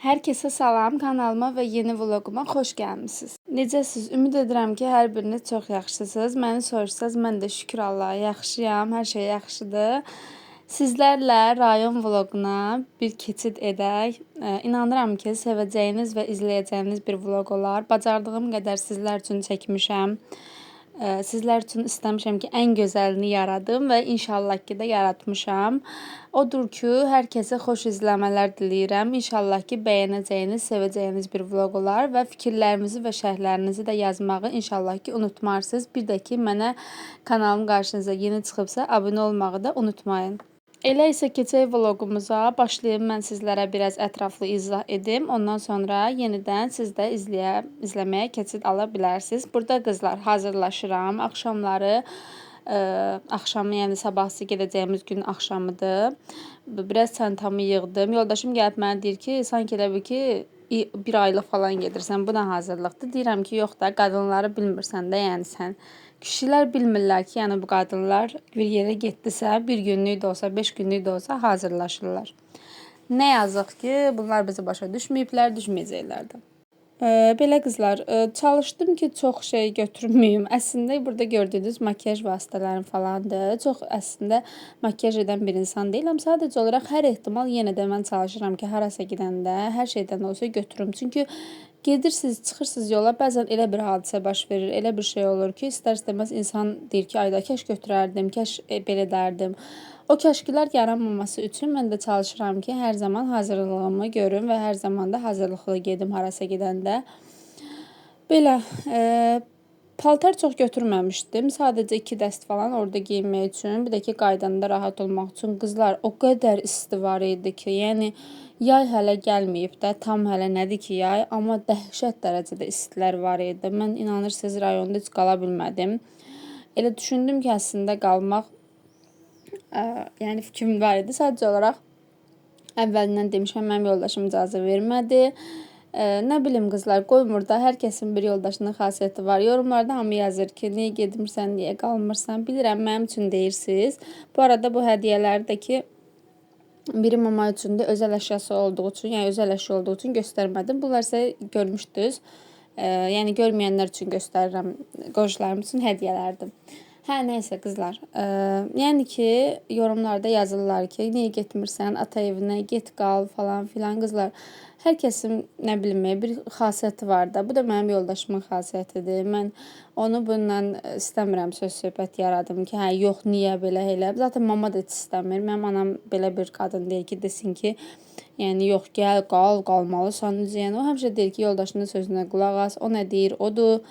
Herkese salam, kanalıma və yeni vloguma xoş gəlmisiniz. Necəsiz? Ümid edirəm ki, hər biriniz çox yaxşısınız. Məni soruşsanız, mən də şükür Allaha yaxşıyam, hər şey yaxşıdır. Sizlərlə rayon vloquna bir keçid edək. İnanıram ki, sevəcəyiniz və izləyəcəyiniz bir vloq olar. Bacardığım qədər sizlər üçün çəkmişəm. Sizlər üçün istəmişəm ki, ən gözəlini yaradım və inşallah ki də yaratmışam. Odur ki, hər kəsə xoş izləmələr diləyirəm. İnşallah ki, bəyənəcəyiniz, sevəcəyiniz bir vloq olar və fikirlərinizi və şərhlərinizi də yazmağı inşallah ki unutmarsınız. Bir də ki, mənə kanalım qarşınıza yeni çıxıbsa abunə olmağı da unutmayın. Elə isə keçək vloqumuza. Başlayım mən sizlərə biraz ətraflı izah edim. Ondan sonra yenidən siz də izləməyə keçid ala bilərsiniz. Burada qızlar hazırlaşıram. Axşamları, axşamı, yəni sabahsı gedəcəyimiz gün axşamıdır. Biraz çantamı yığdım. Yoldaşım gəlib mənə deyir ki, sanki elə bir ki, bir aylıq falan gedirsən, bu nə hazırlıqdır? Deyirəm ki, yox da, qadınları bilmirsən də, yəni sən. Kişilər bilmirlər ki, yəni bu qadınlar bir yerə getdisə, bir günlük də olsa, 5 günlük də olsa hazırlaşırlar. Nə yazıq ki, bunlar bizi başa düşməyiblər, düşməyəcəklər də. Belə qızlar, çalışdım ki, çox şey götürməyim. Əslində burada gördüyünüz makiyaj vasitələrim falandır. Çox əslində makiyaj edən bir insan deyiləm. Sadəcə olaraq hər ehtimal yenə də mən çalışıram ki, harasa gedəndə hər şeydən olsa götürüm. Çünki gedirsiniz, çıxırsınız yola, bəzən elə bir hadisə baş verir, elə bir şey olur ki, istər-istəməz insan deyir ki, ayda kəş götürərdim, kəş belə edərdim. O kəşkilər yaranmaması üçün mən də çalışıram ki, hər zaman hazırlığımı görüm və hər zaman da hazırlıqlı gedim harasa gedəndə. Belə, paltar çox götürməmişdim. Sadəcə 2 dəst falan orada geyinmək üçün, bir də ki, qaydanda rahat olmaq üçün. Qızlar, o qədər isti var idi ki, yəni yay hələ gəlməyib də, tam hələ nədir ki yay, amma dəhşət dərəcədə istilər var idi. Mən inanırsınız rayonda heç qala bilmədim. Elə düşündüm ki, əslində qalmaq yəni fikrim var idi. Sadəcə olaraq əvvəlindən demişəm, mənim yoldaşım icazə vermədi. Nə bilim qızlar, qoymur da, hər kəsin bir yoldaşının xasiyyəti var. Yorumlarda hamı yazır ki, niyə gedmirsən, niyə qalmırsan, bilirəm, mənim üçün deyirsiniz. Bu arada bu hədiyələri də ki, biri mama üçün də özəl əşyası olduğu üçün, yəni özəl əşya olduğu üçün göstərmədim. Bunlar isə görmüşdünüz. Yəni görməyənlər üçün göstərirəm, qonşularım üçün hədiyələrdir. Hə, nəysə qızlar, yəni ki, yorumlarda yazırlar ki, niyə getmirsən, ata evinə, get qal falan filan qızlar. Hər kəsin, nə bilim, bir xasiyyəti var da, bu da mənim yoldaşımın xasiyyətidir. Mən onu bununla istəmirəm söz-söhbət yaradım ki, hə, yox, niyə belə elə. Zaten mama da heç istəmir, mənim anam belə bir qadın deyil ki, desin ki, yəni yox, gəl, qal, qalmalısan, yəni o həmişə deyir ki, yoldaşının sözünə qulaq as, o nə deyir, odur.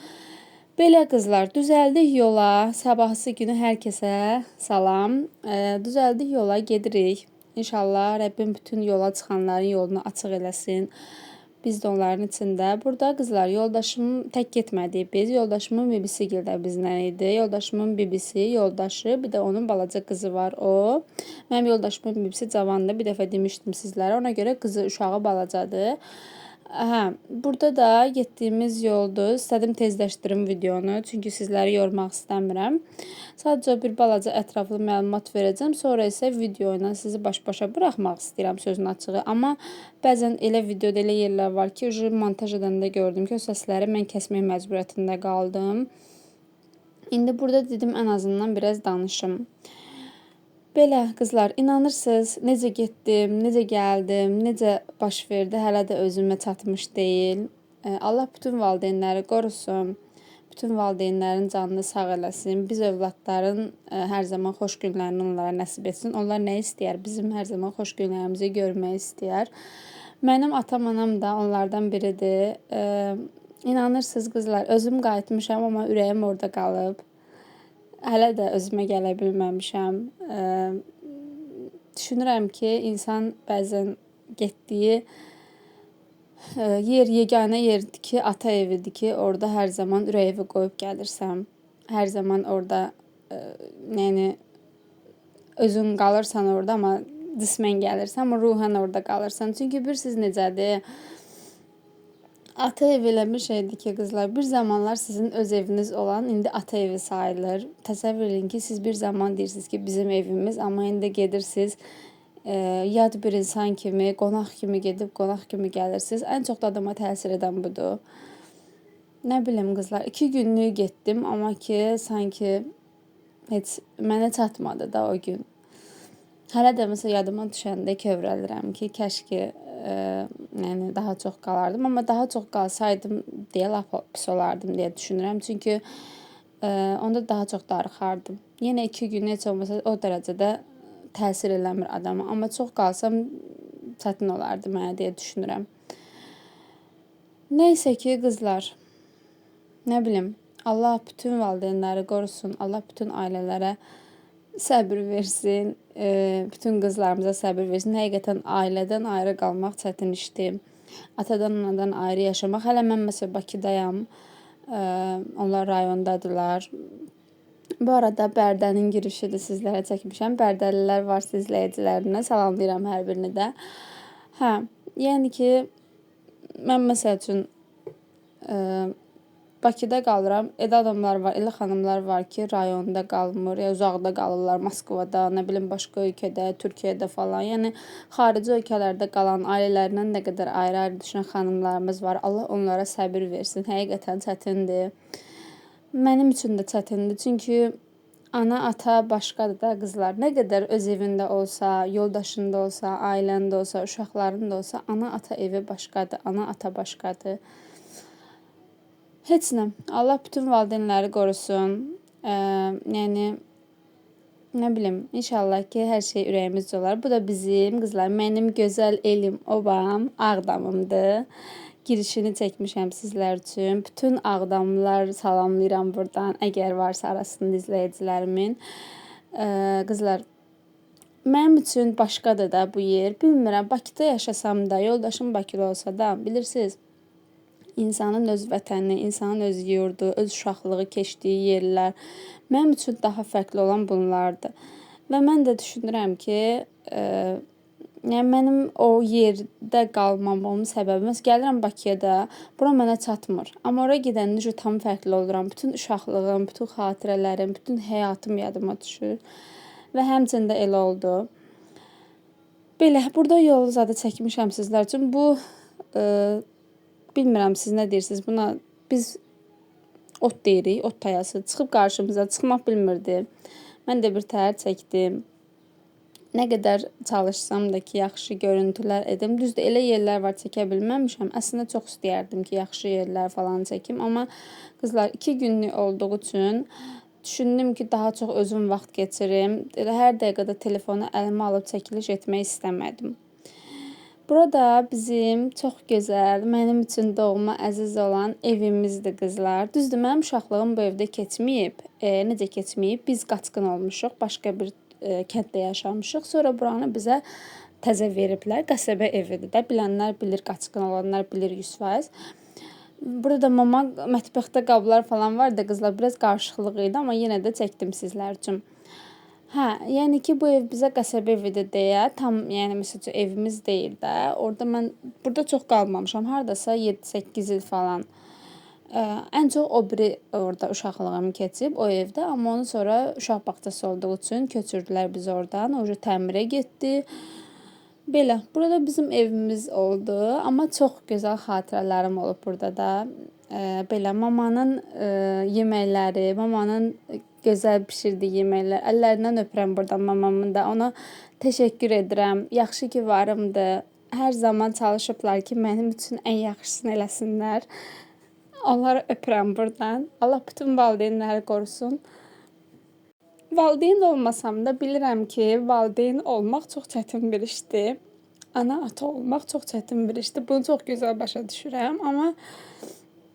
Belə qızlar, düzəldik yola. Sabahsı günü hər kəsə salam. Düzəldik yola, gedirik. İnşallah Rəbbim bütün yola çıxanların yolunu açıq eləsin. Biz də onların içində. Burada qızlar, yoldaşım tək getmədik biz. Yoldaşımın bibisi də bizlə idi. Yoldaşımın bibisi, yoldaşı, bir də onun balaca qızı var o. Mənim yoldaşımın bibisi cavandır. Bir dəfə demişdim sizlərə. Ona görə qızı, uşağı balacadır. Hə, burada da getdiyimiz yoldur. İstədim tezləşdirim videonu, çünki sizləri yormaq istəmirəm. Sadəcə bir balaca ətraflı məlumat verəcəm. Sonra isə video ilə sizi baş-başa buraxmaq istəyirəm, sözün açığı. Amma bəzən elə videoda elə yerlər var ki, montaj edəndə gördüm ki, o səsləri mən kəsmək məcburiyyətində qaldım. İndi burada dedim, ən azından biraz danışım. Belə qızlar, inanırsınız, necə getdim, necə gəldim, necə baş verdi, hələ də özümə çatmış deyil. Allah bütün valideynləri qorusun, bütün valideynlərin canını sağ eləsin, biz övladların hər zaman xoş günlərini onlara nəsib etsin. Onlar nə istəyər? Bizim hər zaman xoş günlərimizi görmək istəyər. Mənim atam-anam da onlardan biridir. İnanırsınız qızlar, özüm qayıtmışam, amma ürəyim orada qalıb. Hələ də özümə gələ bilməmişəm. Düşünürəm ki, insan bəzən getdiyi yer yeganə yerdir ki, ata evidir ki, orada hər zaman ürəyini qoyub gəlirsən. Hər zaman orada yəni özün qalırsan orada, amma cismən gəlirsən, amma ruhən orada qalırsan. Çünki bilirsiniz necədir? Ata evi elə bir şeydir ki, qızlar, bir zamanlar sizin öz eviniz olan indi ata evi sayılır. Təsəvvür edin ki, siz bir zaman deyirsiniz ki, bizim evimiz, amma indi gedirsiniz, yad bir insan kimi, qonaq kimi gedib, qonaq kimi gəlirsiniz. Ən çox da adama təsir edən budur. Nə bilim qızlar, 2 günlük getdim, amma ki, sanki heç mənə çatmadı da o gün. Hələ də məsələn yadıma düşəndə kövrəlirəm ki, kəşki yəni daha çox qalardım, amma daha çox qalsaydım deyə lap pis olardım deyə düşünürəm. Çünki onda daha çox darıxardım. Yenə 2 gün heç olmasa o dərəcədə təsir eləmir adama, amma çox qalsam çətin olardı mənə deyə düşünürəm. Nəysə ki, qızlar, nə bilim, Allah bütün valideynləri qorusun, Allah bütün ailələrə səbir versin, bütün qızlarımıza səbir versin. Həqiqətən ailədən ayrı qalmaq çətin işdir. Atadan, anadan ayrı yaşamaq. Hələ mən məsələn Bakıdayam, onlar rayondadırlar. Bu arada Bərdənin girişidir, sizlərə çəkmişəm. Bərdəlilər varsa izləyicilərinə salamlayıram hər birini də. Hə, yəni ki, mən məsəl üçün Bakıda qalıram. Elə adamlar var, elə xanımlar var ki, rayonda qalmır, ya uzaqda qalırlar, Moskvada, nə bilim başqa ölkədə, Türkiyədə falan. Yəni xarici ölkələrdə qalan ailələrindən nə qədər ayrı-ayrı düşünən xanımlarımız var. Allah onlara səbir versin. Həqiqətən çətindir. Mənim üçün də çətindir. Çünki ana, ata başqadır da qızlar. Nə qədər öz evində olsa, yoldaşında olsa, ailəndə olsa, uşaqlarında olsa, ana, ata evi başqadır, ana, ata başqadır. Heç nə. Allah bütün valideynləri qorusun. Yəni nə bilim, inşallah ki, hər şey ürəyimizcə olar. Bu da bizim qızlar, mənim gözəl elim, obam, Ağdamımdır. Girişini çəkmişəm sizlər üçün. Bütün Ağdamlılar salamlayıram buradan, əgər varsa arasında izləyicilərimin. Qızlar, mənim üçün başqadır da bu yer. Bilmirəm, Bakıda yaşasam da, yoldaşım Bakıda olsa da, bilirsiniz, İnsanın öz vətəni, insanın öz yurdu, öz uşaqlığı keçdiyi yerlər mənim üçün daha fərqli olan bunlardır. Və mən də düşünürəm ki, yəni mənim o yerdə qalmamın səbəbi, məsələn, gəlirəm Bakıya da, bura mənə çatmır. Amma oraya gedəndə tam fərqli oluram. Bütün uşaqlığım, bütün xatirələrim, bütün həyatım yadıma düşür. Və həmçinin də elə oldu. Belə, burada yol zadı çəkmişəm sizlər üçün. Bu bilmirəm siz nə deyirsiniz buna. Biz ot deyirik, ot tayası. Çıxıb qarşımıza, çıxmaq bilmirdi. Mən də bir təhər çəkdim. Nə qədər çalışsam da ki, yaxşı görüntülər edim. Düzdür, elə yerlər var çəkə bilməmişəm. Əslində çox istəyərdim ki, yaxşı yerlər falan çəkim. Amma qızlar 2 günlük olduğu üçün düşündüm ki, daha çox özüm vaxt keçirim. Elə hər dəqiqədə telefonu əlimə alıb çəkiliş etmək istəmədim. Burada bizim çox gözəl, mənim üçün doğma əziz olan evimizdir qızlar. Düzdür, mənim uşaqlığım bu evdə keçməyib. Necə keçməyib? Biz qaçqın olmuşuq, başqa bir kənddə yaşamışıq. Sonra buranı bizə təzə veriblər. Qəsəbə evidir də. Bilənlər bilir, qaçqın olanlar bilir 100%. Burada da mama mətbəxdə qablar falan var da qızlar. Biraz qarışıqlıq idi, amma yenə də çəkdim sizlər üçün. Hə, yəni ki, bu ev bizə qəsəbə evidir deyə, tam, yəni məsələn evimiz deyil də. Orada mən burada çox qalmamışam. Hardasa 7-8 il falan. Ən çox o biri orada uşaqlığım keçib o evdə, amma ondan sonra uşaq bağçası olduğu üçün köçürdülər bizi oradan. Oca təmirə getdi. Belə, burada bizim evimiz oldu, amma çox gözəl xatirələrim olub burada da. Belə mamanın yeməkləri, mamanın gözəl bişirdiyi yeməklər. Əllərindən öpürəm buradan mamamın da. Ona təşəkkür edirəm. Yaxşı ki, varımdır. Hər zaman çalışıblar ki, mənim üçün ən yaxşısını eləsinlər. Onları öpürəm buradan. Allah bütün valideynləri qorusun. Valideyn olmasam da bilirəm ki, valideyn olmaq çox çətin bir işdir. Ana, ata olmaq çox çətin bir işdir. Bunu çox gözəl başa düşürəm. Amma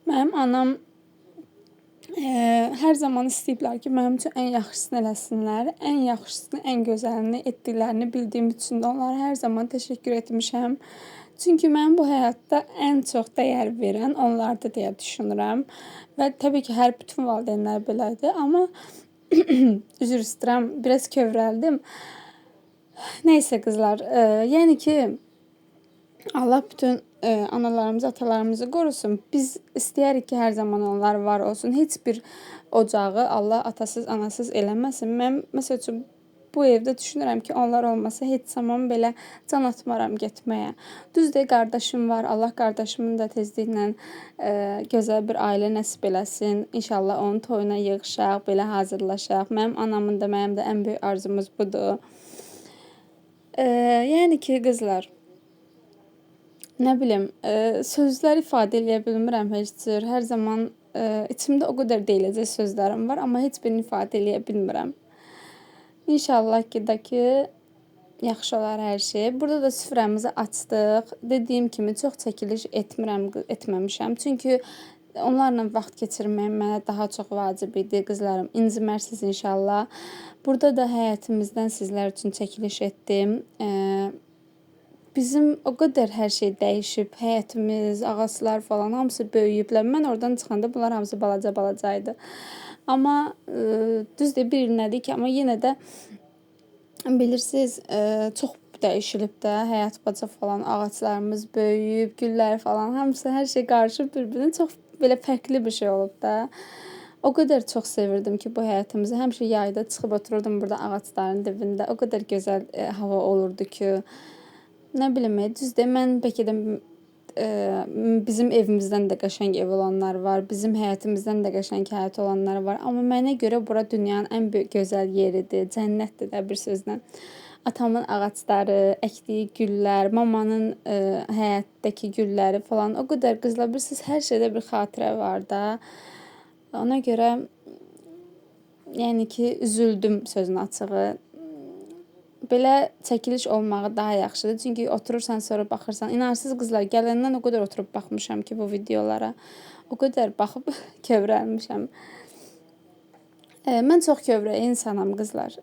mənim anam hər zaman istəyiblər ki, mənim üçün ən yaxşısını eləsinlər. Ən yaxşısını, ən gözəlini etdiklərini bildiyim üçün də onlara hər zaman təşəkkür etmişəm. Çünki mən bu həyatda ən çox dəyər verən onlardır deyə düşünürəm. Və təbii ki, hər bütün valideynlər belədir. Amma üzr istəyirəm, biraz kövrəldim. Nəysə qızlar, yəni ki, Allah bütün analarımızı, atalarımızı qorusun. Biz istəyərik ki, hər zaman onlar var olsun. Heç bir ocağı Allah atasız, anasız eləməsin. Mən, məsəl üçün, bu evdə düşünürəm ki, onlar olmasa heç zaman belə can atmaram getməyə. Düzdür, qardaşım var. Allah qardaşımın da tezliklə gözəl bir ailə nəsib eləsin. İnşallah onun toyuna yığışaq, belə hazırlaşaq. Mənim anamın da, mənim də ən böyük arzumuz budur. Yəni ki, qızlar, nə bilim, sözlər ifadə eləyə bilmirəm heç cür. Hər zaman içimdə o qədər deyiləcək sözlərim var, amma heç birini ifadə eləyə bilmirəm. İnşallah ki, yaxşı olar hər şey. Burada da süfrəmizi açdıq. Dediyim kimi çox çəkiliş etməmişəm. Çünki onlarla vaxt keçirmək mənə daha çox vacib idi. Qızlarım, incimərsiniz inşallah. Burada da həyətimizdən sizlər üçün çəkiliş etdim. Bizim o qədər hər şey dəyişib. Həyətimiz, ağaclar falan hamısı böyüyüblər. Mən oradan çıxanda bunlar hamısı balaca idi. Amma düzdür, bir il nədir ki, amma yenə də bilirsiniz, çox dəyişilib də. Həyat baca falan, ağaclarımız böyüyüb, güllər falan, hamısı hər şey qarışıb bir-birinə. Çox belə fərqli bir şey olub da. O qədər çox sevirdim ki, bu həyatımızı. Həmişə yayda çıxıb otururdum burada ağacların dibində. O qədər gözəl hava olurdu ki, nə bilim, düzdür, mən bəlkə də bizim evimizdən də qəşəng ev olanlar var, bizim həyətimizdən də qəşəng həyat olanlar var. Amma mənə görə bura dünyanın ən gözəl yeridir, cənnətdir də bir sözlə. Atamın ağacları, əkdiyi güllər, mamanın həyətdəki gülləri falan, o qədər qızlar, bilirsiniz, hər şeydə bir xatirə var da. Ona görə, yəni ki, üzüldüm sözün açığı. Belə çəkiliş olmağı daha yaxşıdır. Çünki oturursan, sonra baxırsan. İnarsız qızlar, gələndən o qədər oturub baxmışam ki, bu videolara. O qədər baxıb kövrəlmişəm. Mən çox kövrək insanam qızlar.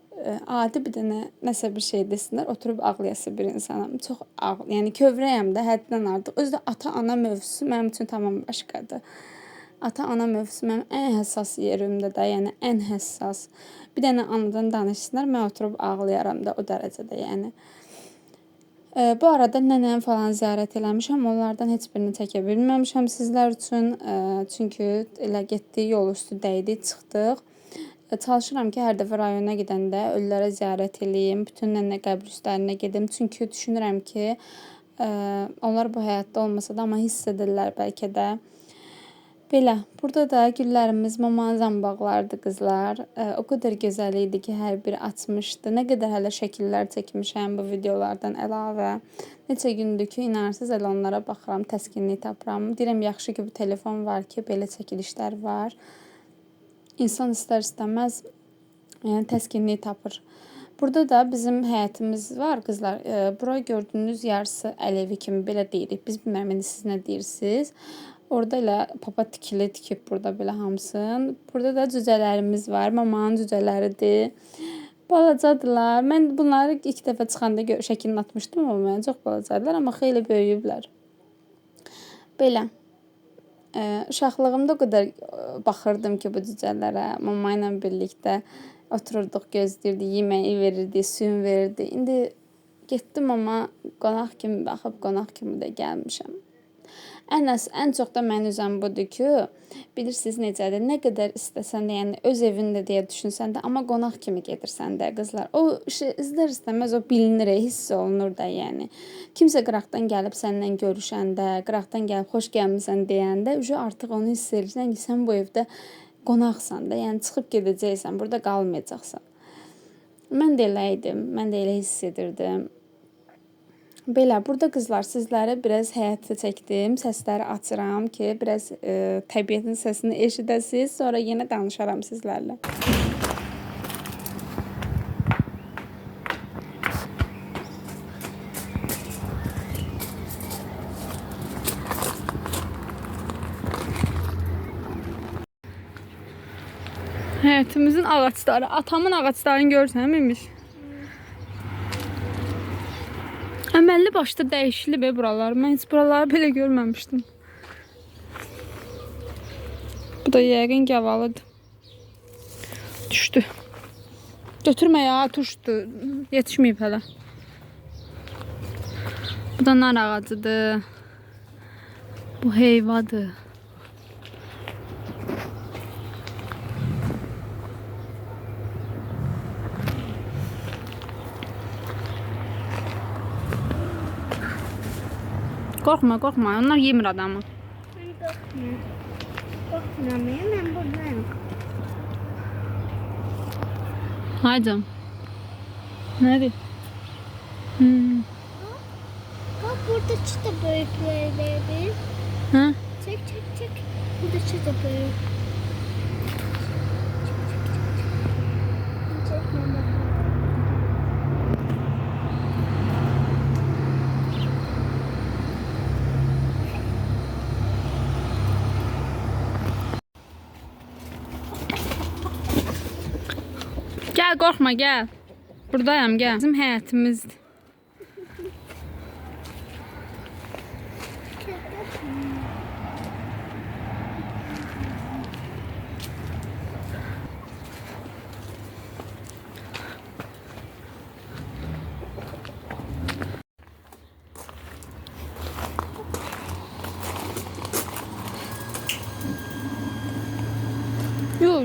Adi bir dənə nəsə bir şey desinlər, oturub ağlayası bir insanam. Çox yəni kövrəyəm də həddən artıq. Özü də ata-ana mövzusu mənim üçün tamam başqadır. Ata-ana mövzusu mənim ən həssas yerimdə də, yəni ən həssas. Bir dənə anadan danışsınlar, mən oturub ağlayaram da o dərəcədə, yəni. Bu arada nənəm falan ziyarət eləmişəm, onlardan heç birini çəkə bilməmişəm sizlər üçün. Çünki elə getdik, yol üstü dəydik, çıxdıq. Çalışıram ki, hər dəfə rayona gedəndə ölülərə ziyarət eləyim, bütün nənə qəbirüstlərinə gedim. Çünki düşünürəm ki, onlar bu həyatda olmasa da, amma hiss edirlər bəlkə də. Belə, burada da güllərimiz mamanın zambaqlardı qızlar. O qədər gözəl idi ki, hər biri açmışdı. Nə qədər hələ şəkillər çəkmişəm bu videolardan əlavə. Neçə gündür ki, inarsız elə onlara baxıram, təskinlik tapıram. Deyirəm, yaxşı ki, bu telefon var ki, belə çəkilişlər var. İnsan istər-istəməz yəni, təskinlik tapır. Burada da bizim həyətimiz var qızlar. Bura gördüyünüz yarısı əl evi kimi belə deyirik. Biz bilmirəm, siz nə deyirsiniz. Orada elə papa tikili tikib burada belə hamısın. Burada da cücələrimiz var. Mamanın cücələridir. Balacadılar. Mən bunları ilk dəfə çıxanda şəklini atmışdım, amma mənə çox balacadılar, amma xeyli böyüyüblər. Belə. Uşaqlığımda o qədər baxırdım ki, bu cücələrə. Mama ilə birlikdə otururduq, gözləyirdi, yeməyi verirdi, suyun verirdi. İndi getdim, amma qonaq kimi baxıb, qonaq kimi də gəlmişəm. Ən çox da mənim üzəm budur ki, bilirsiniz necədir, nə qədər istəsən də, yəni öz evində deyə düşünsən də, amma qonaq kimi gedirsən də qızlar. O istər-istəməz o bilinir, hiss olunur da, yəni. Kimsə qıraqdan gəlib səndən görüşəndə, qıraqdan gəlib xoş gəlmisən deyəndə, artıq onu hiss edirsən ki, sən bu evdə qonaqsan da, yəni çıxıb gedəcəksən, burada qalmayacaqsan. Mən də elə idim, mən də elə hiss edirdim. Belə, burada qızlar sizlərə biraz həyatı çəkdim, səsləri açıram ki, biraz təbiətin səsini eşidəsiniz, sonra yenə danışaram sizlərlə. Həyətimizin ağaçları, atamın ağaçlarını görsən imiş. Əməlli başda dəyişilib buralar. Mən heç buraları belə görməmişdim. Bu da yəqin gavalıdır. Düşdü. Götürmə ya, turşdu. Yetişməyib hələ. Bu da nar ağacıdır. Bu heyvadır. Qorxma, qorxma. Onlar yemir adamı. Ben korkmuyorum. Korkmuyorum. Ben buradayım. Haydi. Nerede? Bak burada çıta büyükleri. Ha? Çek. Burada çıta büyük. Çekme bakalım. Gel, qorxma, gel. Buradayam, gel. Bizim həyətimizdir. Yok.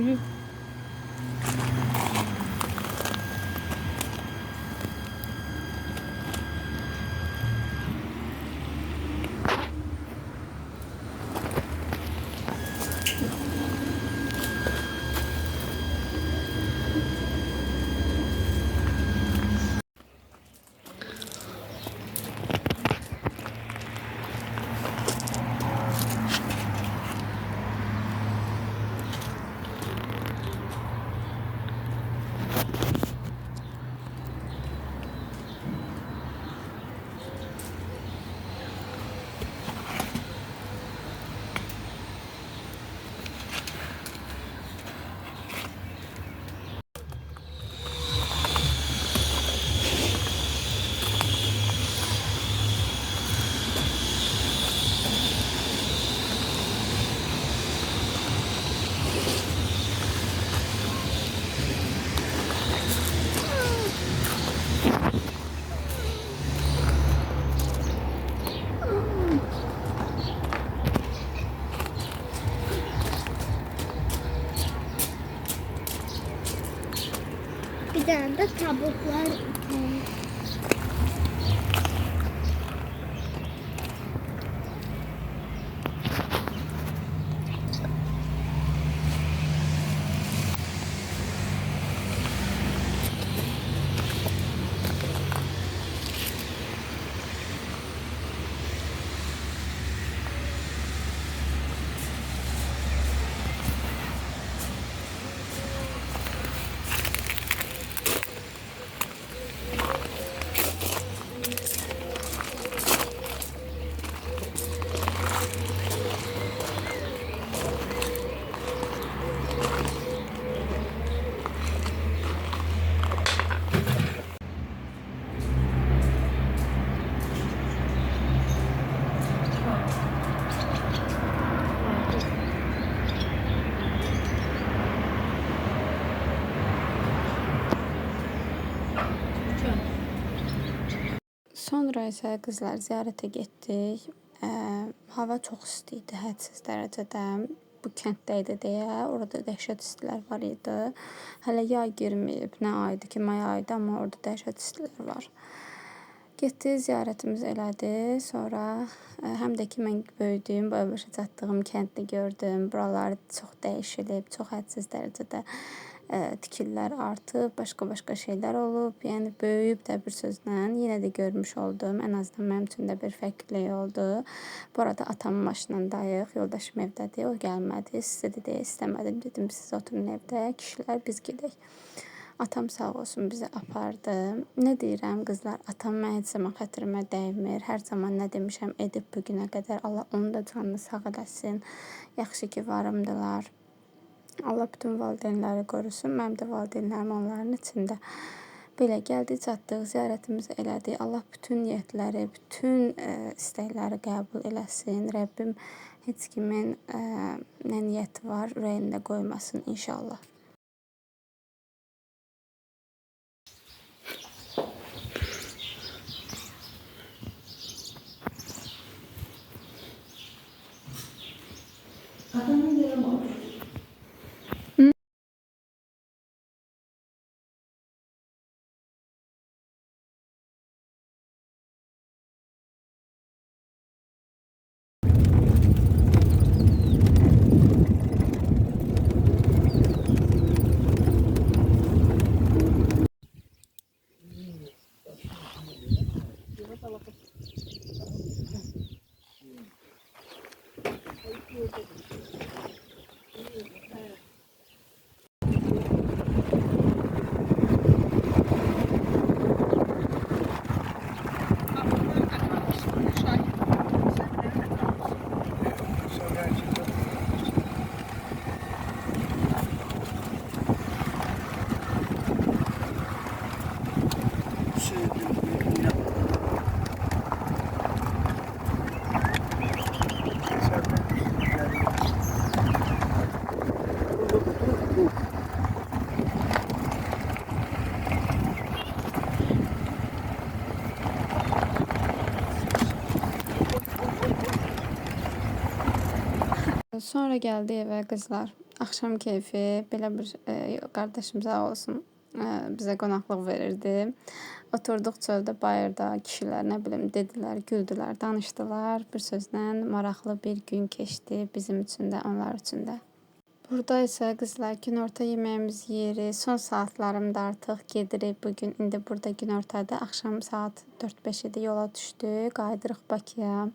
Bir tane de tabuklar. Sonra isə qızlar ziyarətə getdik. Hava çox isti idi, hədsiz dərəcədə. Bu kənddə idi deyə orada dəhşət istilər var idi. Hələ yay girməyib, nə aydı ki, may aydı, amma orada dəhşət istilər var. Getdi, ziyarətimizi elədi. Sonra həm də ki, mən böyüdüyüm, boya-başa çatdığım kəndni gördüm. Buralar çox dəyişilib, çox hədsiz dərəcədə tikililər artıb, başqa şeylər olub. Yəni böyüyüb də bir sözlə. Yenə də görmüş oldum. Ən azından mənim üçün də bir fərqlilik oldu. Bu arada atamın maşınındayıq. Yoldaşım evdədir. O gəlmədi. Sizə də deyə istəmədim. Dedim siz oturun evdə. Kişilər biz gedək. Atam sağ olsun bizi apardı. Nə deyirəm qızlar? Atam mən heç zaman xətrimə dəymir. Hər zaman nə demişəm edib bu günə qədər. Allah onun da canını sağ eləsin. Yaxşı ki varımdılar. Allah bütün valideynləri qorusun. Mənim də valideynlərim onların içində. Belə gəldi, çatdıq, ziyarətimizi elədik. Allah bütün niyyətləri, bütün istəkləri qəbul eləsin. Rəbbim heç kimin nə niyyəti var, ürəyində qoymasın inşallah. Adamın yeri var. Sonra gəldi evə qızlar. Axşam keyfi belə bir qardaşım sağ olsun bizə qonaqlıq verirdi. Oturduq çöldə bayırda kişilər nə bilim dedilər, güldülər, danışdılar. Bir sözlə maraqlı bir gün keçdi bizim üçün də, onlar üçün də. Burada isə qızlar günorta yeməyimiz yeyirik. Son saatlarımda artıq gedirik bugün. İndi burada günortadır. Axşam saat 4-5 idi, yola düşdük. Qayıdırıq Bakıya.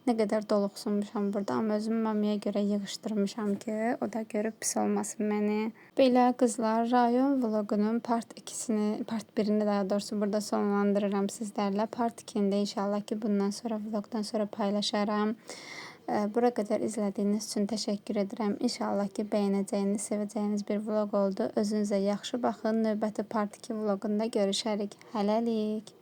Nə qədər doluqsunmuşam burada, amma özümü mamaya görə yığışdırmışam ki, o da görüb pis olmasın məni. Belə qızlar, rayon vloqunun part 2-sini, part 1-ni daha doğrusu burada sonlandırıram sizlərlə. Part 2-də inşallah ki, bundan sonra vloqdan sonra paylaşaram. Bura qədər izlədiyiniz üçün təşəkkür edirəm. İnşallah ki, bəyənəcəyiniz, sevəcəyiniz bir vloq oldu. Özünüzə yaxşı baxın. Növbəti part 2 vloqunda görüşərik. Hələlik.